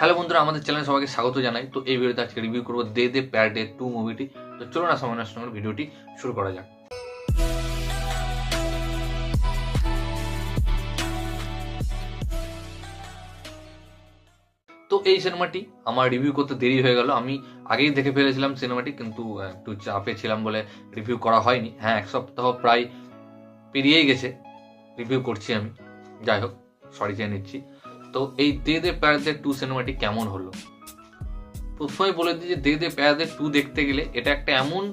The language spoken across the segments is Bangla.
হ্যালো বন্ধুরা, আমাদের চ্যানেলে সবাইকে স্বাগত জানাই। তো এই ভিডিওতে আজকে রিভিউ করবো দে দে প্যার ডে 2 মুভিটি। তো চলো না সময় নষ্ট করে ভিডিওটি শুরু করা যাক। তো এই সিনেমাটি আমার রিভিউ করতে দেরি হয়ে গেল। আমি আগেই দেখে ফেলেছিলাম সিনেমাটি, কিন্তু একটু চাপে ছিলাম বলে রিভিউ করা হয়নি। হ্যাঁ, এক সপ্তাহ প্রায় পেরিয়েই গেছে রিভিউ করছি আমি। যাই হোক, সরি চেয়ে নিচ্ছি। তো এই দে দে প্যার ডে 2 সিনেমাটি কেমন হলো, প্রথমেই বলে দিই যে দে দে প্যার ডে 2 দেখতে গেলে এটা একটা এমন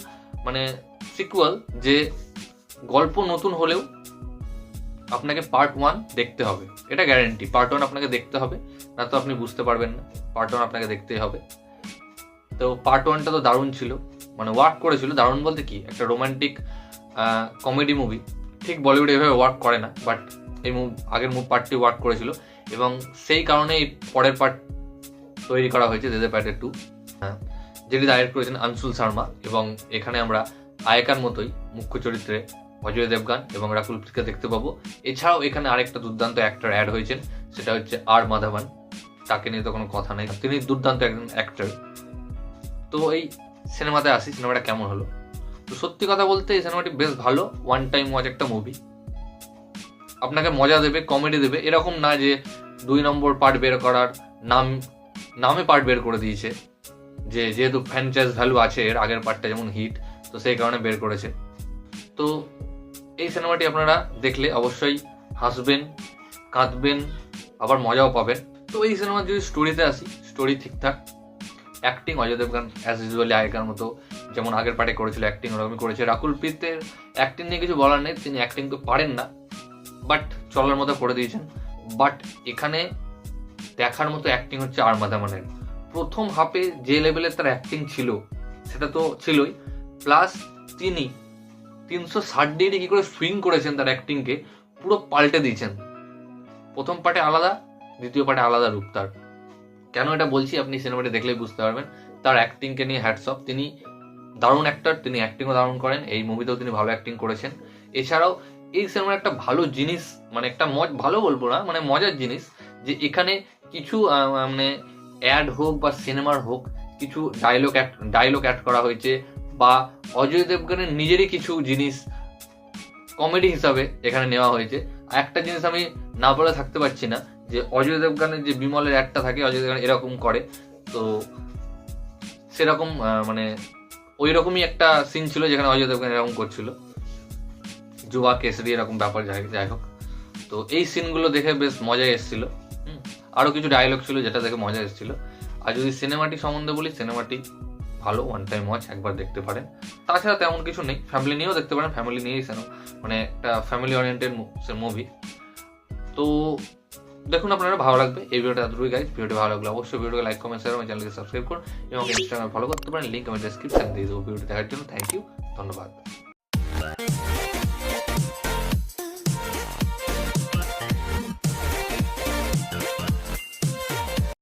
সিকুয়াল যে গল্প নতুন হলেও আপনাকে পার্ট 1 দেখতে হবে, এটা গ্যারেন্টি। পার্ট 1 আপনাকে দেখতে হবে, না তো আপনি বুঝতে পারবেন না। পার্ট 1 আপনাকে দেখতেই হবে। তো পার্ট 1টা তো দারুণ ছিল, ওয়ার্ক করেছিল। দারুণ বলতে কি, একটা রোমান্টিক কমেডি মুভি, ঠিক বলিউড এভাবে ওয়ার্ক করে না, বাট এই আগের পার্টটি ওয়ার্ক করেছিল এবং সেই কারণে এই পরের পার্ট তৈরি করা হয়েছে দে দে প্যার ডে 2, যেটি ডাইরেক্ট করেছেন আনসুল শর্মা। এবং এখানে আমরা আয়েকার মতোই মুখ্য চরিত্রে অজয় দেবগান এবং রাকুল প্রিতকে দেখতে পাবো। এছাড়াও এখানে আরেকটা দুর্দান্ত অ্যাক্টর অ্যাড হয়েছেন, সেটা হচ্ছে আর মাধবন। তাকে নিয়ে তো কোনো কথা নেই, তিনি দুর্দান্ত একজন অ্যাক্টর। তো এই সিনেমাতে আসি, সিনেমাটা কেমন হলো। তো সত্যি কথা বলতে এই সিনেমাটি বেশ ভালো, ওয়ান টাইম ওয়াচ একটা মুভি। আপনাকে মজা দেবে, কমেডি দেবে। এরকম না যে 2 নম্বর পার্ট বের করার নামে পার্ট বের করে দিয়েছে, যে যেহেতু ফ্র্যাঞ্চাইজ ভ্যালু আছে, এর আগের পার্টটা যেমন হিট, তো সেই কারণে বের করেছে। তো এই সিনেমাটি আপনারা দেখলে অবশ্যই হাসবেন, কাঁদবেন, আবার মজাও পাবেন। তো এই সিনেমার যদি স্টোরিতে আসি, স্টোরি ঠিকঠাক। Acting Ajay Devgn as usually আগেকার মতো যেমন আগের পার্টে করেছিল অ্যাক্টিং, ওরকমই করেছে। রাকুল প্রীতের অ্যাক্টিং নিয়ে কিছু বলার নেই, তিনি অ্যাক্টিং তো পারেন না, বাট চলার মতো করে দিয়েছেন। বাট এখানে দেখার মতো অ্যাক্টিং হচ্ছে আর মাধবনের। প্রথম হাফে যে লেভেলের তার অ্যাক্টিং ছিল সেটা তো ছিলই, প্লাস তিনি 360 ডিগ্রি কি করে সুইং করেছেন তার অ্যাক্টিংকে, পুরো পাল্টে দিয়েছেন। প্রথম পার্টে আলাদা, দ্বিতীয় পার্টে আলাদা রূপ তার। কেন এটা বলছি আপনি সিনেমাটি দেখলেই বুঝতে পারবেন। তার অ্যাক্টিংকে নিয়ে হ্যাটস অফ। তিনি দারুণ অ্যাক্টর, তিনি অ্যাক্টিংও দারুণ করেন। এই মুভিতেও তিনি ভালো অ্যাক্টিং করেছেন। এছাড়াও এই সিনেমার একটা ভালো জিনিস, একটা ভালো বলবো না, মজার জিনিস, যে এখানে কিছু অ্যাড হোক বা সিনেমার হোক, কিছু ডায়লগ অ্যাড করা হয়েছে, বা অজয় দেবগানের নিজেরই কিছু জিনিস কমেডি হিসাবে এখানে নেওয়া হয়েছে। একটা জিনিস আমি না বলে থাকতে পারছি না, যে অজয় দেবগানের যে বিমলের অ্যাডটা থাকে, অজয় দেবগান এরকম করে, তো সেরকম ওই রকমই একটা সিন ছিল যেখানে অজয় দেবগান এরকম করছিল, যুবা কেসরি এরকম ব্যাপার। যাই হোক, তো এই সিনগুলো দেখে বেশ মজা এসেছিল। আরও কিছু ডায়লগ ছিল যেটা দেখে মজা এসেছিল। আর যদি সিনেমাটি সম্বন্ধে বলি, সিনেমাটি ভালো, ওয়ান টাইম ওয়াচ, একবার দেখতে পারেন। তাছাড়া তেমন কিছু নেই, ফ্যামিলি নিয়েও দেখতে পারেন। ফ্যামিলি নিয়েই একটা ফ্যামিলি ওরিয়েন্টেড মুভি। তো দেখুন, আপনারা ভালো লাগবে। এই ভিডিওটা এতটুকুই গাইজ। ভিডিওটি ভালো লাগলে অবশ্যই ভিডিওকে লাইক, কমেন্ট, শেয়ার, আমার চ্যানেলকে সাবস্ক্রাইব করুন এবং ইনস্টাগ্রামে ফলো করতে পারেন। লিঙ্ক আমি ডেসক্রিপশন দিয়ে দেবো ভিডিওটি দেখার জন্য। থ্যাংক ইউ, ধন্যবাদ।